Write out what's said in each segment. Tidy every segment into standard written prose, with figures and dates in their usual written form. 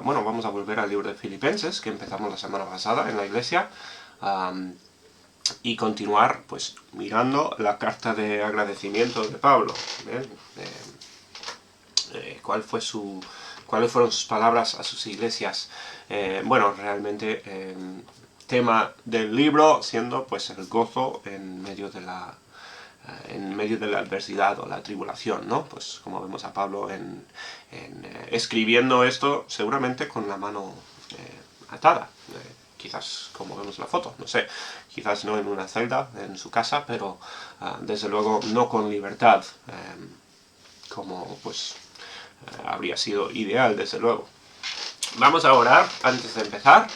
bueno, vamos a volver al libro de Filipenses, que empezamos la semana pasada en la iglesia, y continuar, pues, mirando la carta de agradecimiento de Pablo. ¿Bien? ¿Cuáles fueron sus palabras a sus iglesias? Bueno, realmente tema del libro siendo pues el gozo en medio de la adversidad o la tribulación, ¿no? Pues como vemos a Pablo escribiendo esto seguramente con la mano atada, quizás como vemos en la foto, no sé, quizás no en una celda en su casa, pero desde luego no con libertad, como pues habría sido ideal, desde luego. Vamos a orar antes de empezar,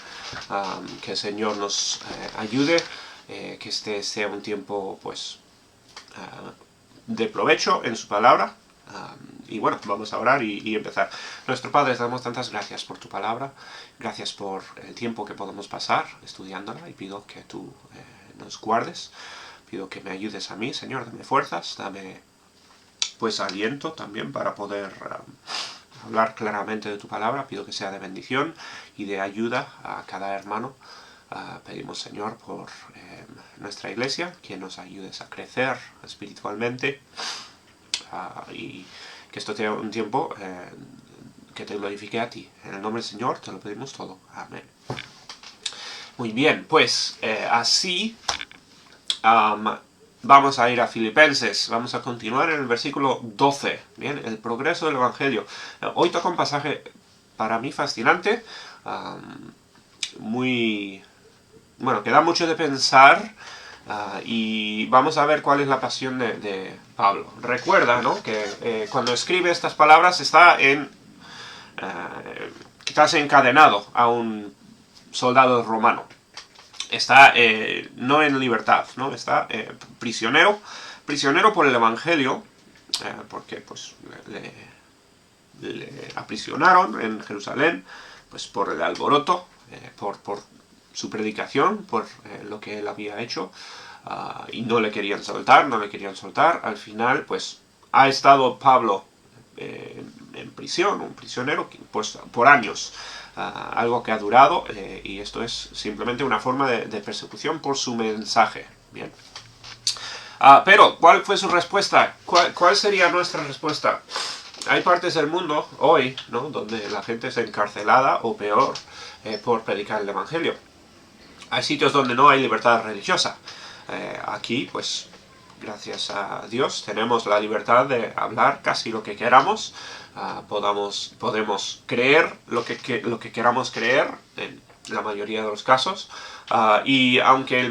que el Señor nos ayude, que este sea un tiempo pues de provecho en su palabra. Y bueno, vamos a orar y empezar. Nuestro Padre, te damos tantas gracias por tu palabra, gracias por el tiempo que podemos pasar estudiándola, y pido que tú nos guardes, pido que me ayudes a mí, Señor, dame fuerzas, dame pues aliento también para poder hablar claramente de tu palabra. Pido que sea de bendición y de ayuda a cada hermano. Pedimos, Señor, por nuestra iglesia, que nos ayudes a crecer espiritualmente, y que esto sea un tiempo que te glorifique a ti. En el nombre del Señor te lo pedimos todo. Amén. Muy bien, pues así vamos a ir a Filipenses. Vamos a continuar en el versículo 12. Bien, el progreso del Evangelio. Hoy toca un pasaje para mí fascinante, bueno, que da mucho de pensar, y vamos a ver cuál es la pasión de Pablo. Recuerda, ¿no?, que cuando escribe estas palabras está quizás encadenado a un soldado romano. Está no en libertad, ¿no? Está prisionero por el Evangelio, porque pues le aprisionaron en Jerusalén pues por el alboroto, por su predicación, por lo que él había hecho, y no le querían soltar. Al final pues ha estado Pablo en prisión, un prisionero pues, por años, algo que ha durado, y esto es simplemente una forma de persecución por su mensaje. Bien. Pero, ¿cuál fue su respuesta? ¿Cuál sería nuestra respuesta? Hay partes del mundo hoy, ¿no?, donde la gente es encarcelada o peor por predicar el Evangelio. Hay sitios donde no hay libertad religiosa. Aquí, pues, gracias a Dios, tenemos la libertad de hablar casi lo que queramos. Podemos creer lo que queramos creer en la mayoría de los casos. Y aunque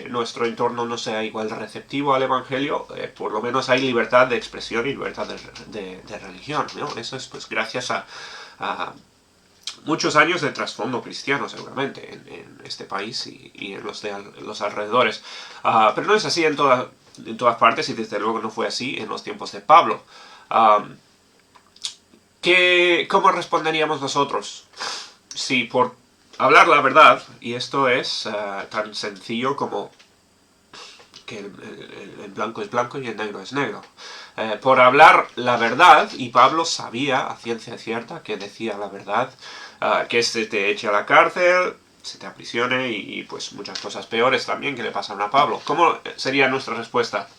nuestro entorno no sea igual receptivo al Evangelio, por lo menos hay libertad de expresión y libertad de religión, ¿no? Eso es pues gracias a muchos años de trasfondo cristiano, seguramente, en este país y en los alrededores. Pero no es así en todas partes, y desde luego no fue así en los tiempos de Pablo. ¿Cómo responderíamos nosotros si por hablar la verdad, y esto es tan sencillo como que el blanco es blanco y el negro es negro, por hablar la verdad, y Pablo sabía a ciencia cierta que decía la verdad, que se te eche a la cárcel, se te aprisione y pues muchas cosas peores también que le pasan a Pablo? ¿Cómo sería nuestra respuesta?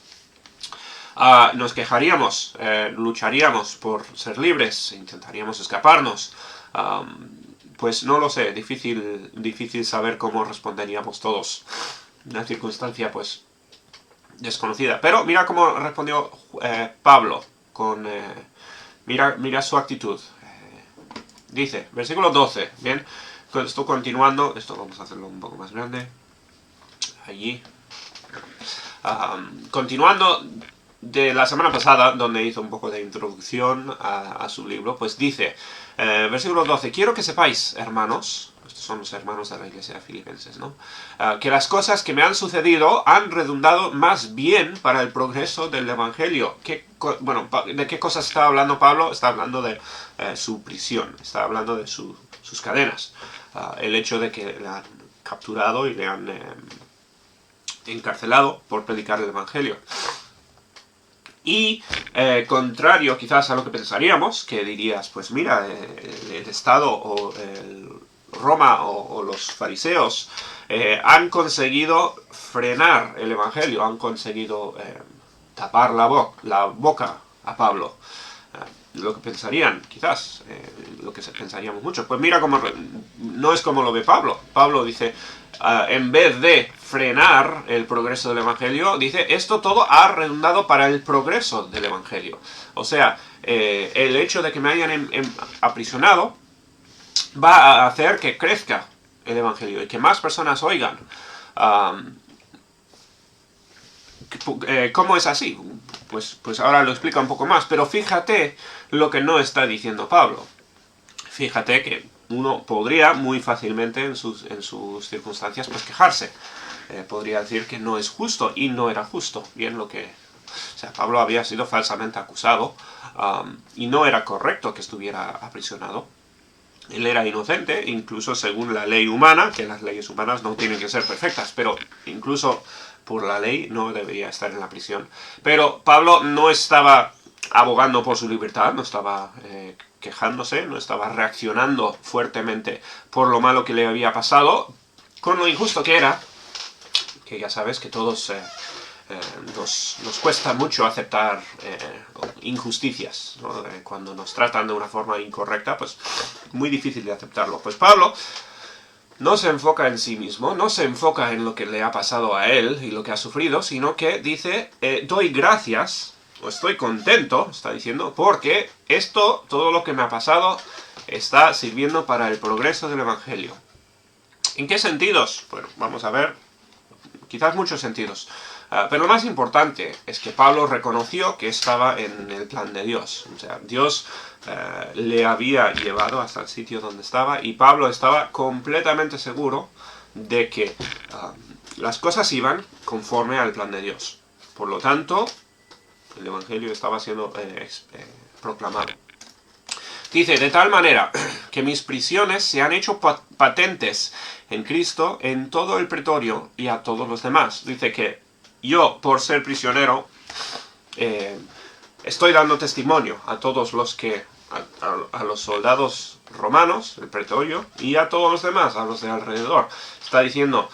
Nos quejaríamos, lucharíamos por ser libres, intentaríamos escaparnos. Pues no lo sé, difícil saber cómo responderíamos todos. Una circunstancia pues desconocida. Pero mira cómo respondió Pablo. Mira su actitud. Dice, versículo 12, bien, estoy continuando, esto vamos a hacerlo un poco más grande, allí, continuando de la semana pasada, donde hizo un poco de introducción a su libro, pues dice, versículo 12, quiero que sepáis, hermanos, estos son los hermanos de la iglesia de Filipenses, ¿no?, que las cosas que me han sucedido han redundado más bien para el progreso del Evangelio. Bueno, ¿de qué cosas está hablando Pablo? Está hablando de su prisión, está hablando de sus cadenas, el hecho de que le han capturado y le han encarcelado por predicar el Evangelio. Y contrario quizás a lo que pensaríamos, que dirías, pues mira, el Estado o Roma o los fariseos han conseguido frenar el Evangelio, han conseguido tapar la boca a Pablo. Lo que pensarían, quizás, lo que pensaríamos mucho. Pues mira, no es como lo ve Pablo. Pablo dice, en vez de frenar el progreso del Evangelio, dice, esto todo ha redundado para el progreso del Evangelio. O sea, el hecho de que me hayan aprisionado va a hacer que crezca el Evangelio y que más personas oigan. ¿Cómo es así? Pues ahora lo explica un poco más, pero fíjate lo que no está diciendo Pablo. Fíjate que uno podría muy fácilmente en sus circunstancias pues quejarse. Podría decir que no es justo, y no era justo. Bien, o sea, Pablo había sido falsamente acusado, y no era correcto que estuviera aprisionado. Él era inocente, incluso según la ley humana, que las leyes humanas no tienen que ser perfectas, pero incluso por la ley no debería estar en la prisión. Pero Pablo no estaba abogando por su libertad, no estaba quejándose, no estaba reaccionando fuertemente por lo malo que le había pasado, con lo injusto que era, que ya sabes que todos nos cuesta mucho aceptar injusticias, ¿no? Cuando nos tratan de una forma incorrecta, pues muy difícil de aceptarlo. Pues Pablo no se enfoca en sí mismo, no se enfoca en lo que le ha pasado a él y lo que ha sufrido, sino que dice, doy gracias, o estoy contento, está diciendo, porque todo lo que me ha pasado, está sirviendo para el progreso del Evangelio. ¿En qué sentidos? Bueno, vamos a ver, quizás muchos sentidos. Pero lo más importante es que Pablo reconoció que estaba en el plan de Dios. O sea, Dios le había llevado hasta el sitio donde estaba, y Pablo estaba completamente seguro de que las cosas iban conforme al plan de Dios. Por lo tanto, el Evangelio estaba siendo proclamado. Dice, de tal manera que mis prisiones se han hecho patentes en Cristo en todo el pretorio y a todos los demás. Dice que yo, por ser prisionero, estoy dando testimonio a todos los a los soldados romanos, el pretorio, y a todos los demás, a los de alrededor. Está diciendo,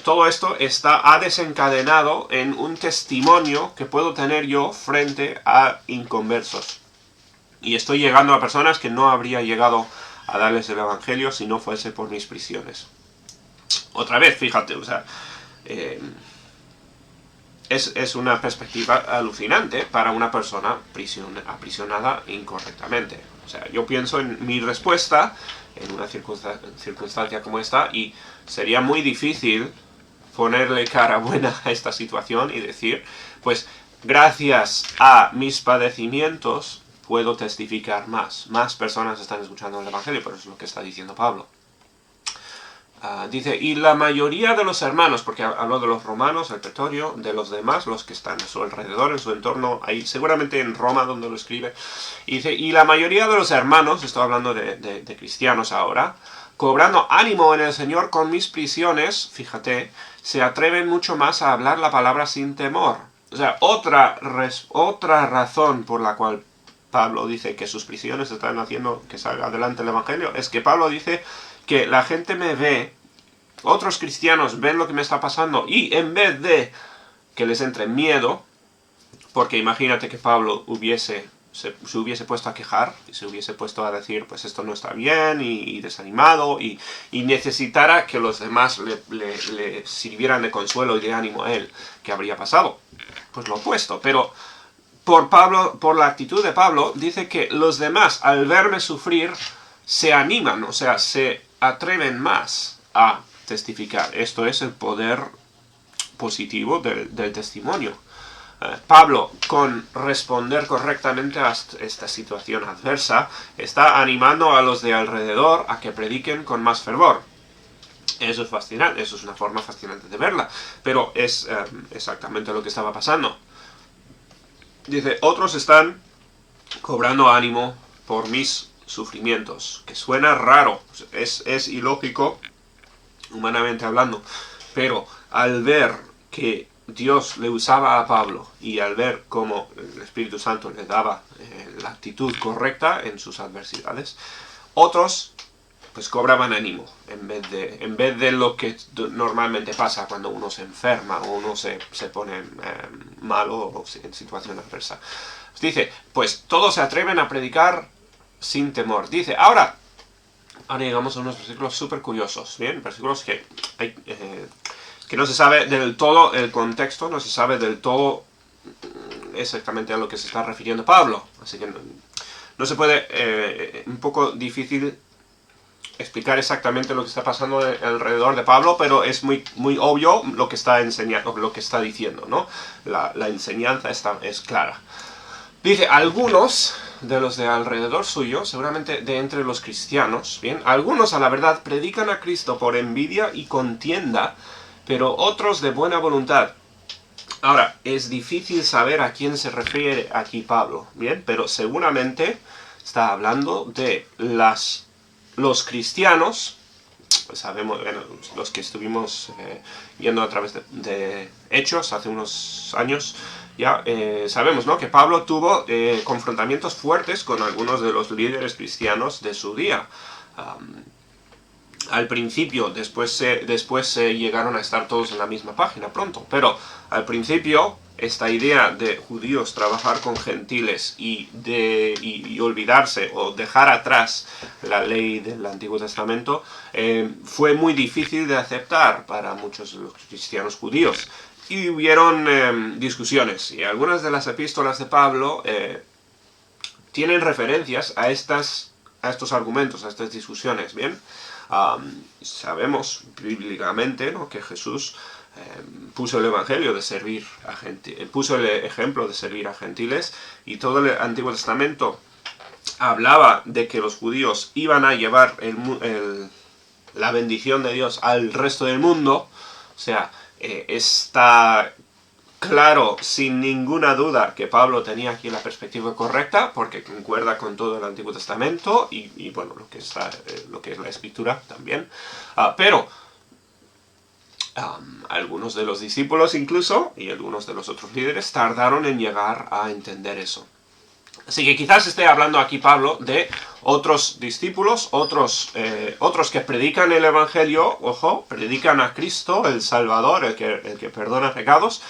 todo esto ha desencadenado en un testimonio que puedo tener yo frente a inconversos. Y estoy llegando a personas que no habría llegado a darles el Evangelio si no fuese por mis prisiones. Otra vez, fíjate, o sea, es una perspectiva alucinante para una persona aprisionada incorrectamente. O sea, yo pienso en mi respuesta en una circunstancia como esta, y sería muy difícil ponerle cara buena a esta situación y decir, pues gracias a mis padecimientos puedo testificar más. Más personas están escuchando el Evangelio, pero es lo que está diciendo Pablo. Dice, y la mayoría de los hermanos, porque habló de los romanos, el pretorio, de los demás, los que están a su alrededor, en su entorno, ahí seguramente en Roma donde lo escribe, y dice, y la mayoría de los hermanos, estoy hablando de cristianos ahora, cobrando ánimo en el Señor con mis prisiones, fíjate, se atreven mucho más a hablar la palabra sin temor. O sea, otra razón por la cual Pablo dice que sus prisiones están haciendo que salga adelante el Evangelio, es que Pablo dice que la gente me ve, otros cristianos ven lo que me está pasando, y en vez de que les entre miedo, porque imagínate que Pablo se hubiese puesto a quejar, y se hubiese puesto a decir, pues esto no está bien, y desanimado, y necesitara que los demás le sirvieran de consuelo y de ánimo a él, ¿qué habría pasado? Pues lo opuesto. Pero por la actitud de Pablo, dice que los demás, al verme sufrir, se animan, o sea, se atreven más a testificar. Esto es el poder positivo del testimonio. Pablo, con responder correctamente a esta situación adversa, está animando a los de alrededor a que prediquen con más fervor. Eso es fascinante, eso es una forma fascinante de verla, pero es exactamente lo que estaba pasando. Dice, otros están cobrando ánimo por mis sufrimientos, que suena raro, es ilógico, humanamente hablando, pero al ver que Dios le usaba a Pablo y al ver cómo el Espíritu Santo le daba la actitud correcta en sus adversidades, otros pues cobraban ánimo en vez de lo que normalmente pasa cuando uno se enferma o uno se pone malo o en situación adversa. Dice, pues todos se atreven a predicar sin temor. Dice, ahora llegamos a unos versículos súper curiosos, ¿bien? Versículos que no se sabe del todo el contexto, no se sabe del todo exactamente a lo que se está refiriendo Pablo. Así que no se puede, un poco difícil explicar exactamente lo que está pasando alrededor de Pablo, pero es muy obvio lo que está enseñando, lo que está diciendo, ¿no? La enseñanza es clara. Dice, algunos de los de alrededor suyo, seguramente de entre los cristianos, bien, algunos a la verdad predican a Cristo por envidia y contienda, pero otros de buena voluntad. Ahora, es difícil saber a quién se refiere aquí Pablo, bien, pero seguramente está hablando de los cristianos, pues sabemos, bueno, los que estuvimos yendo a través de Hechos hace unos años, ya sabemos, ¿no?, que Pablo tuvo confrontamientos fuertes con algunos de los líderes cristianos de su día. Al principio, después llegaron a estar todos en la misma página pronto, pero al principio esta idea de judíos trabajar con gentiles y olvidarse o dejar atrás la ley del Antiguo Testamento fue muy difícil de aceptar para muchos de los cristianos judíos. Y hubieron discusiones, y algunas de las epístolas de Pablo tienen referencias a estos argumentos, a estas discusiones, ¿bien? Sabemos bíblicamente, ¿no?, que Jesús puso el evangelio de servir a gentiles, puso el ejemplo de servir a gentiles, y todo el Antiguo Testamento hablaba de que los judíos iban a llevar la bendición de Dios al resto del mundo. O sea, está claro, sin ninguna duda, que Pablo tenía aquí la perspectiva correcta, porque concuerda con todo el Antiguo Testamento y bueno, lo que es la Escritura también. Pero algunos de los discípulos incluso, y algunos de los otros líderes, tardaron en llegar a entender eso. Así que quizás esté hablando aquí Pablo de otros discípulos, otros que predican el Evangelio, ojo, predican a Cristo, el Salvador, el que perdona pecados,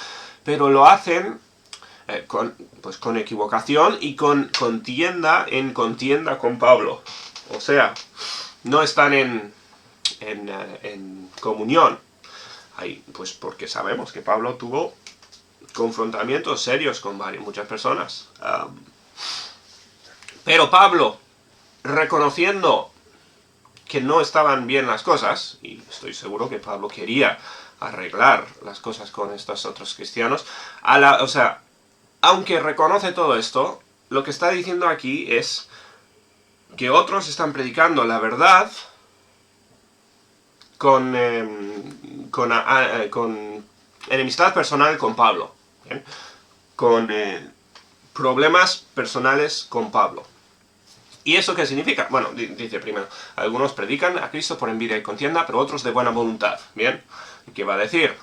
pero lo hacen con equivocación y con contienda con Pablo. O sea, no están en comunión. Ahí, pues porque sabemos que Pablo tuvo confrontamientos serios con muchas personas. Pero Pablo, reconociendo que no estaban bien las cosas, y estoy seguro que Pablo quería arreglar las cosas con estos otros cristianos, o sea, aunque reconoce todo esto, lo que está diciendo aquí es que otros están predicando la verdad con enemistad personal con Pablo, ¿bien?, con problemas personales con Pablo. ¿Y eso qué significa? Bueno, dice primero, algunos predican a Cristo por envidia y contienda, pero otros de buena voluntad. ¿Bien? ¿Qué va a decir?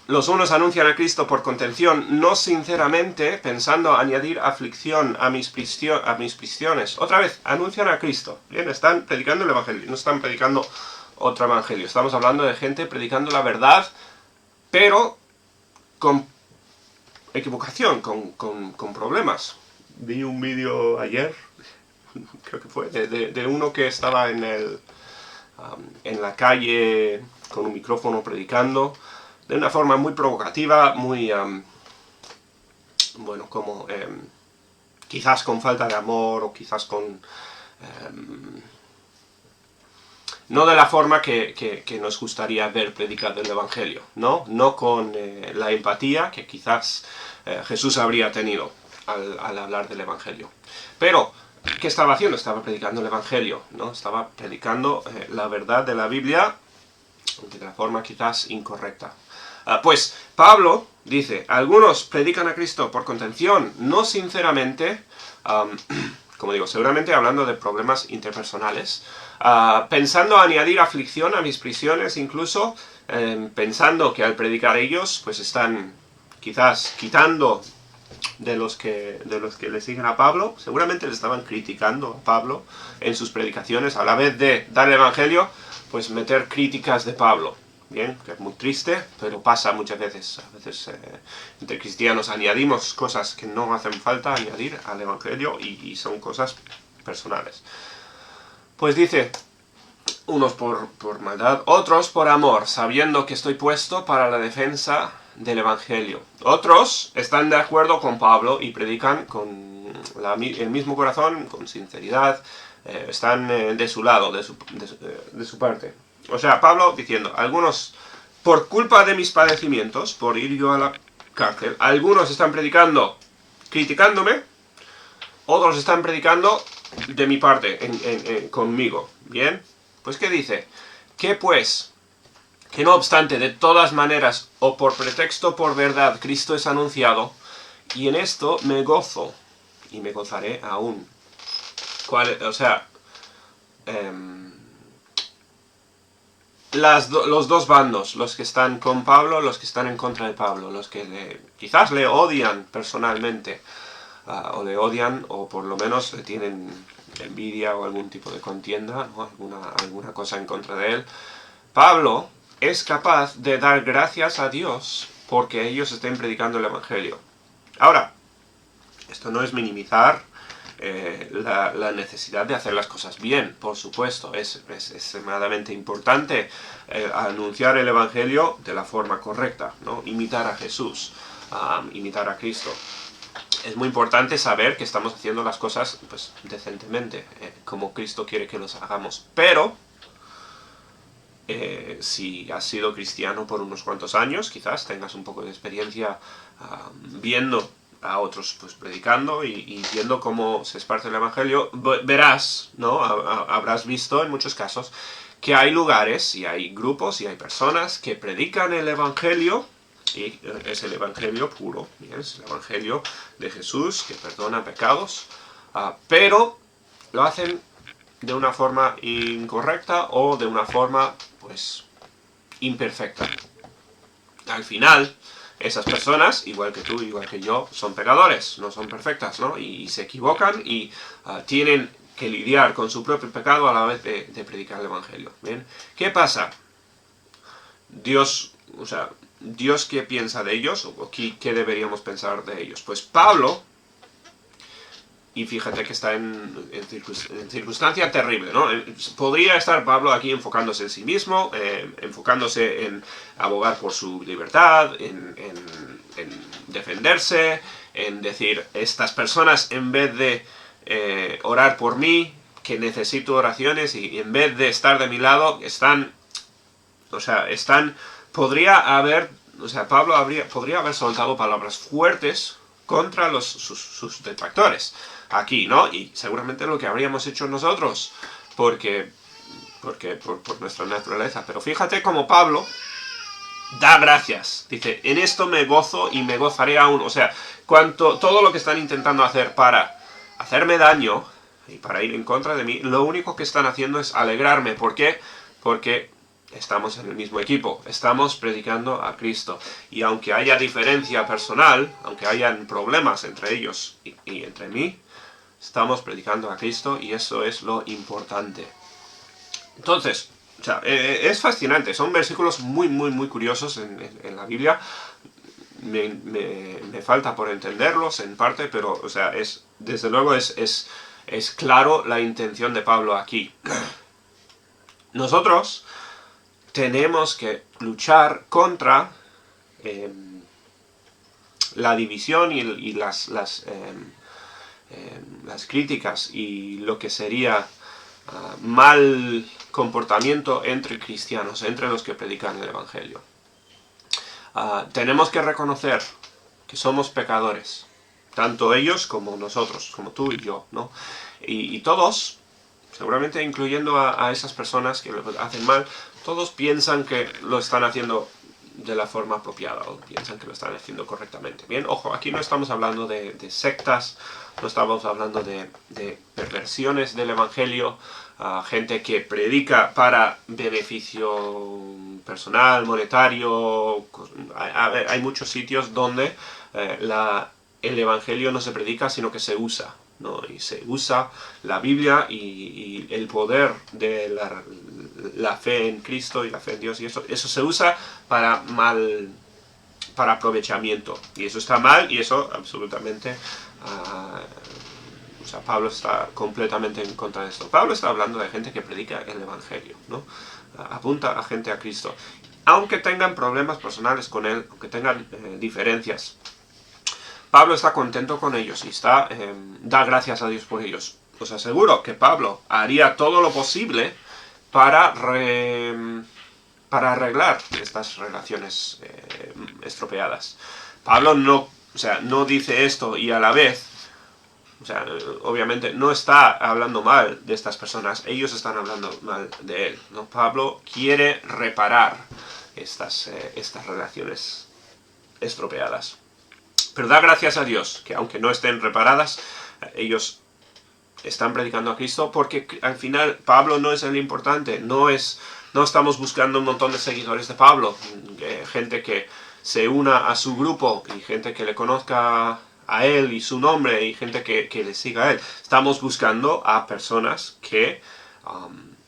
Los unos anuncian a Cristo por contención, no sinceramente, pensando añadir aflicción a mis prisiones. Otra vez, anuncian a Cristo. Bien, están predicando el Evangelio, no están predicando otro Evangelio. Estamos hablando de gente predicando la verdad, pero con equivocación, con problemas. Vi un vídeo ayer, creo que fue, de uno que estaba en la calle con un micrófono predicando, de una forma muy provocativa, muy, bueno, como quizás con falta de amor, o quizás con... no de la forma que nos gustaría ver predicado el Evangelio, no con la empatía que quizás Jesús habría tenido al hablar del Evangelio. Pero, ¿qué estaba haciendo? Estaba predicando el Evangelio, ¿no? Estaba predicando la verdad de la Biblia de la forma quizás incorrecta. Pues Pablo dice, algunos predican a Cristo por contención, no sinceramente, como digo, seguramente hablando de problemas interpersonales, pensando añadir aflicción a mis prisiones incluso, pensando que al predicar ellos, pues están quizás quitando de los que le siguen a Pablo, seguramente le estaban criticando a Pablo en sus predicaciones, a la vez de dar el evangelio, pues meter críticas de Pablo. Bien, que es muy triste, pero pasa muchas veces. A veces entre cristianos añadimos cosas que no hacen falta añadir al evangelio y son cosas personales. Pues dice, unos por maldad, otros por amor, sabiendo que estoy puesto para la defensa del evangelio. Otros están de acuerdo con Pablo y predican con el mismo corazón, con sinceridad, están de su lado, de su parte. O sea, Pablo diciendo, algunos, por culpa de mis padecimientos, por ir yo a la cárcel, algunos están predicando criticándome, otros están predicando de mi parte, conmigo. ¿Bien? Pues ¿qué dice? Que pues, que no obstante, de todas maneras, o por pretexto o por verdad, Cristo es anunciado, y en esto me gozo, y me gozaré aún. O sea, los dos bandos, los que están con Pablo, los que están en contra de Pablo, los que quizás le odian personalmente, o le odian, o por lo menos le tienen envidia o algún tipo de contienda, ¿no? alguna cosa en contra de él. Pablo es capaz de dar gracias a Dios porque ellos estén predicando el evangelio. Ahora, esto no es minimizar la necesidad de hacer las cosas bien, por supuesto. Es extremadamente importante anunciar el evangelio de la forma correcta, ¿no? Imitar a Jesús, imitar a Cristo. Es muy importante saber que estamos haciendo las cosas pues decentemente, como Cristo quiere que los hagamos. Pero si has sido cristiano por unos cuantos años, quizás tengas un poco de experiencia viendo a otros pues predicando y viendo cómo se esparce el evangelio, verás, ¿no? Habrás visto en muchos casos que hay lugares y hay grupos y hay personas que predican el evangelio, y es el evangelio puro, es el evangelio de Jesús que perdona pecados, pero lo hacen de una forma incorrecta o de una forma pues imperfecta. Al final, esas personas, igual que tú, igual que yo, son pecadores, no son perfectas, ¿no? Y se equivocan y tienen que lidiar con su propio pecado a la vez de predicar el evangelio. ¿Bien? ¿Qué pasa? Dios ¿qué piensa de ellos? ¿O qué deberíamos pensar de ellos? Pues Pablo, y fíjate que está en circunstancia terrible, ¿no? Podría estar Pablo aquí enfocándose en sí mismo, enfocándose en abogar por su libertad, en defenderse, en decir, estas personas en vez de orar por mí, que necesito oraciones, y en vez de estar de mi lado, Pablo podría haber soltado palabras fuertes contra sus detractores aquí, ¿no? Y seguramente lo que habríamos hecho nosotros, por nuestra naturaleza. Pero fíjate cómo Pablo da gracias. Dice, en esto me gozo y me gozaré aún. O sea, todo lo que están intentando hacer para hacerme daño y para ir en contra de mí, lo único que están haciendo es alegrarme. ¿Por qué? Porque estamos en el mismo equipo, estamos predicando a Cristo. Y aunque haya diferencia personal, aunque hayan problemas entre ellos y entre mí, estamos predicando a Cristo y eso es lo importante. Entonces, es fascinante, son versículos muy, muy, muy curiosos en la Biblia. Me falta por entenderlos en parte, pero, desde luego es claro la intención de Pablo aquí. Nosotros tenemos que luchar contra la división y las críticas y lo que sería mal comportamiento entre cristianos, entre los que predican el evangelio. Tenemos que reconocer que somos pecadores, tanto ellos como nosotros, como tú y yo, ¿no? Y todos, seguramente incluyendo a esas personas que lo hacen mal, todos piensan que lo están haciendo de la forma apropiada, o piensan que lo están haciendo correctamente. Bien, ojo, aquí no estamos hablando de sectas, no estamos hablando de perversiones del Evangelio, gente que predica para beneficio personal, monetario. Hay muchos sitios donde el Evangelio no se predica, sino que se usa, ¿no? Y se usa la Biblia y el poder de la fe en Cristo y la fe en Dios, y eso se usa para aprovechamiento, y eso está mal, y eso absolutamente o sea, Pablo está completamente en contra de esto. Pablo está hablando de gente que predica el Evangelio, ¿no? Apunta a gente a Cristo, aunque tengan problemas personales con él, aunque tengan diferencias. Pablo está contento con ellos y da gracias a Dios por ellos. Os aseguro que Pablo haría todo lo posible para arreglar estas relaciones estropeadas. Pablo no dice esto y a la vez, obviamente no está hablando mal de estas personas, ellos están hablando mal de él, ¿no? Pablo quiere reparar estas relaciones estropeadas. Pero da gracias a Dios que aunque no estén reparadas, ellos están predicando a Cristo, porque al final Pablo no es el importante, no estamos buscando un montón de seguidores de Pablo, gente que se una a su grupo y gente que le conozca a él y su nombre y gente que le siga a él. Estamos buscando a personas que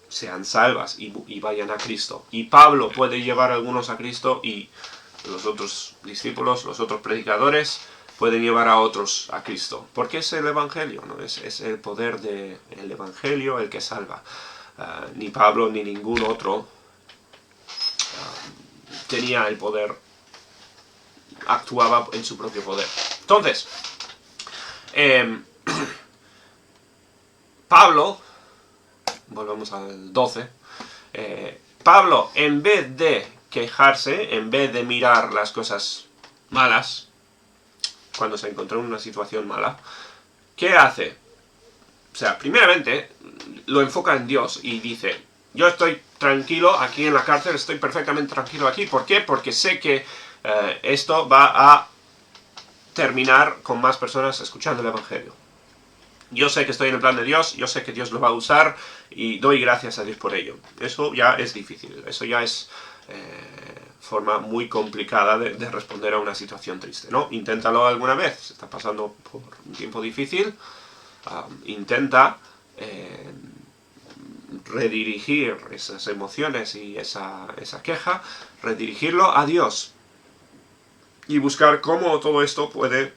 sean salvas y vayan a Cristo. Y Pablo puede llevar a algunos a Cristo y los otros discípulos, los otros predicadores pueden llevar a otros a Cristo. Porque es el Evangelio, ¿no? Es el poder del Evangelio el que salva. Ni Pablo ni ningún otro tenía el poder, actuaba en su propio poder. Entonces, Pablo, volvemos al 12, Pablo, en vez de quejarse, en vez de mirar las cosas malas, cuando se encontró en una situación mala, ¿qué hace? O sea, primeramente, lo enfoca en Dios y dice, yo estoy tranquilo aquí en la cárcel, estoy perfectamente tranquilo aquí. ¿Por qué? Porque sé que esto va a terminar con más personas escuchando el Evangelio. Yo sé que estoy en el plan de Dios, yo sé que Dios lo va a usar y doy gracias a Dios por ello. Eso ya es difícil, eso ya es forma muy complicada de responder a una situación triste, ¿no? Inténtalo alguna vez, si estás pasando por un tiempo difícil, intenta redirigir esas emociones y esa queja, redirigirlo a Dios y buscar cómo todo esto puede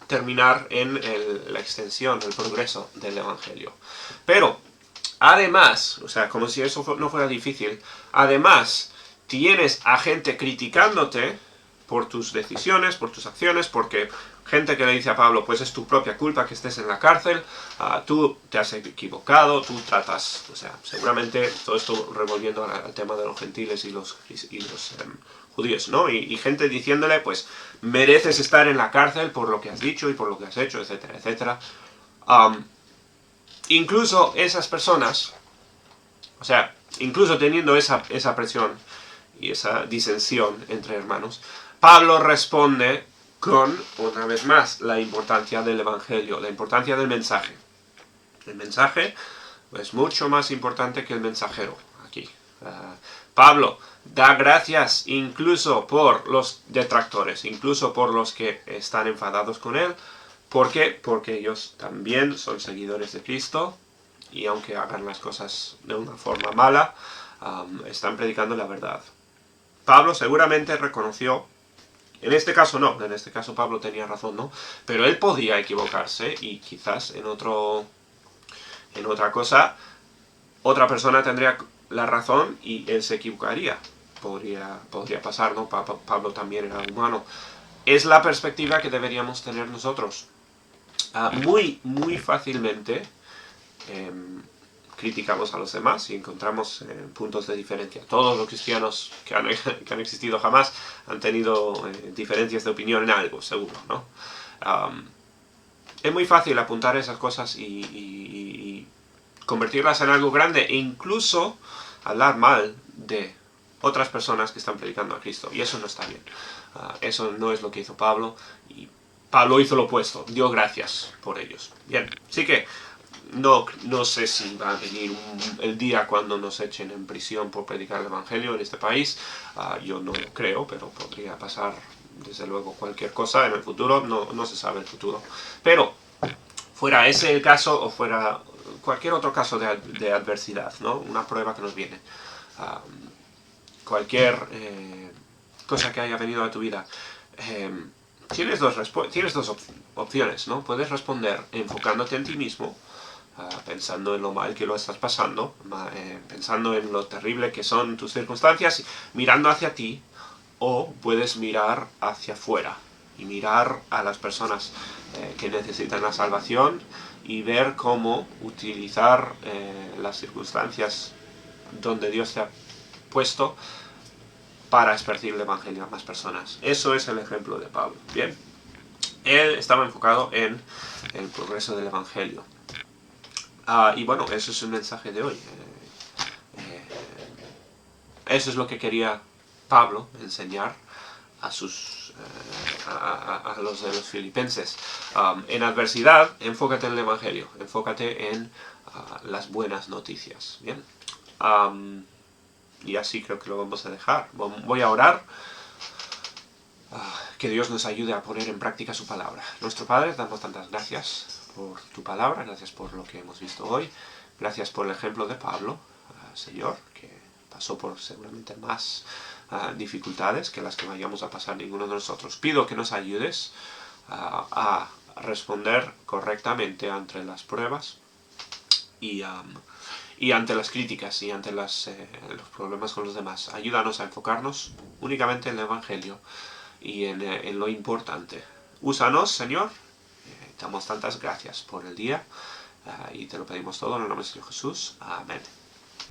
terminar en la extensión, el progreso del Evangelio. Pero, además, o sea, como si eso no fuera difícil, además tienes a gente criticándote por tus decisiones, por tus acciones, porque gente que le dice a Pablo, pues es tu propia culpa que estés en la cárcel, tú te has equivocado, tú tratas, o sea, seguramente todo esto revolviendo al tema de los gentiles y los judíos, ¿no? Y gente diciéndole, pues, mereces estar en la cárcel por lo que has dicho y por lo que has hecho, etcétera, etcétera. Incluso esas personas, o sea, incluso teniendo esa presión y esa disensión entre hermanos, Pablo responde con, una vez más, la importancia del Evangelio, la importancia del mensaje. El mensaje es mucho más importante que el mensajero aquí. Pablo da gracias incluso por los detractores, incluso por los que están enfadados con él. ¿Por qué? Porque ellos también son seguidores de Cristo y aunque hagan las cosas de una forma mala, están predicando la verdad. Pablo seguramente reconoció, en este caso no, en este caso Pablo tenía razón, ¿no? Pero él podía equivocarse y quizás en otra cosa, otra persona tendría la razón y él se equivocaría. Podría pasar, ¿no? Pablo también era humano. Es la perspectiva que deberíamos tener nosotros. Muy fácilmente criticamos a los demás y encontramos puntos de diferencia. Todos los cristianos que han existido jamás han tenido diferencias de opinión en algo, seguro, ¿no? Es muy fácil apuntar esas cosas y convertirlas en algo grande e incluso hablar mal de otras personas que están predicando a Cristo. Y eso no está bien. Eso no es lo que hizo Pablo. Y Pablo hizo lo opuesto. Dio gracias por ellos. Bien, así que no sé si va a venir el día cuando nos echen en prisión por predicar el Evangelio en este país. Yo no lo creo, pero podría pasar desde luego cualquier cosa en el futuro. No se sabe el futuro. Pero fuera ese el caso o fuera cualquier otro caso de adversidad, ¿no? Una prueba que nos viene. Cualquier cosa que haya venido a tu vida. Tienes dos opciones, ¿no? Puedes responder enfocándote en ti mismo, pensando en lo mal que lo estás pasando, pensando en lo terrible que son tus circunstancias, mirando hacia ti, o puedes mirar hacia afuera y mirar a las personas que necesitan la salvación y ver cómo utilizar las circunstancias donde Dios te ha puesto para esparcir el Evangelio a más personas. Eso es el ejemplo de Pablo. Bien, él estaba enfocado en el progreso del Evangelio. Y bueno, eso es el mensaje de hoy. Eso es lo que quería Pablo enseñar a los de los filipenses. En adversidad, enfócate en el Evangelio, enfócate en las buenas noticias. Bien. Y así creo que lo vamos a dejar. Voy a orar. Que Dios nos ayude a poner en práctica su palabra. Nuestro Padre, damos tantas gracias por tu palabra, gracias por lo que hemos visto hoy, gracias por el ejemplo de Pablo, Señor, que pasó por seguramente más dificultades que las que vayamos a pasar ninguno de nosotros. Pido que nos ayudes a responder correctamente ante las pruebas y ante las críticas y ante los problemas con los demás. Ayúdanos a enfocarnos únicamente en el Evangelio y en lo importante. Úsanos, Señor. Te damos tantas gracias por el día y te lo pedimos todo en el nombre de Jesús. Amén.